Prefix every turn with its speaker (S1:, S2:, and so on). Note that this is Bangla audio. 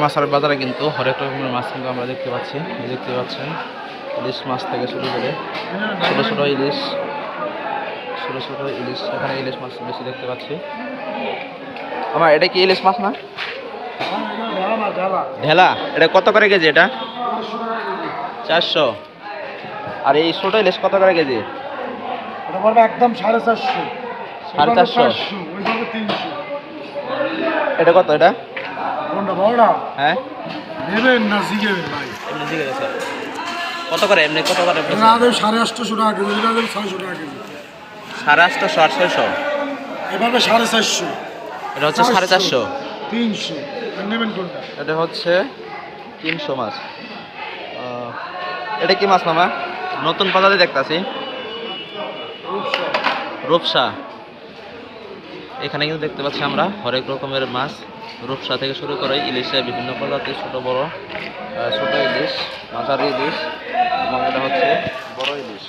S1: মাছের বাজারে কিন্তু হরেক রকমের মাছ কিন্তু আমরা দেখতে পাচ্ছি। দেখতে পাচ্ছেন ইলিশ মাছ থেকে শুরু করে ছোটো ছোটো ইলিশ, এখানে ইলিশ মাছ বেশি দেখতে পাচ্ছি। আমার এটা কি ইলিশ মাছ না? ঢেলা। এটা কত করে কেজি? এটা 400। আর এই ছোটো ইলিশ কত করে কেজি?
S2: এটা পড়বে একদম 450।
S1: 450।
S2: ওইভাবে 300।
S1: এটা কত? এটা
S2: কোনটা বড়টা?
S1: হ্যাঁ,
S2: নেবেন না জিগেবেন ভাই?
S1: এমনি ঠিক আছে। কত করে এমনি কত করে?
S2: না দেব 850 টাকা কেজি, এটা দেব 600 টাকা কেজি।
S1: 850 আর 600।
S2: এভাবে 450।
S1: এটা হচ্ছে 450।
S2: 300। আর নেবেন কোনটা?
S1: এটা হচ্ছে 300 মাছ। এটা কি মাছ মামা? নতুন বাজারে দেখতাছি রূপসা। এখানে কিন্তু দেখতে পাচ্ছি আমরা হরেক রকমের মাছ, রূপসা থেকে শুরু করে ইলিশে বিভিন্ন প্রজাতির ছোট বড়, ছোট ইলিশ, মাঝারি ইলিশ এবং এটা হচ্ছে বড় ইলিশ।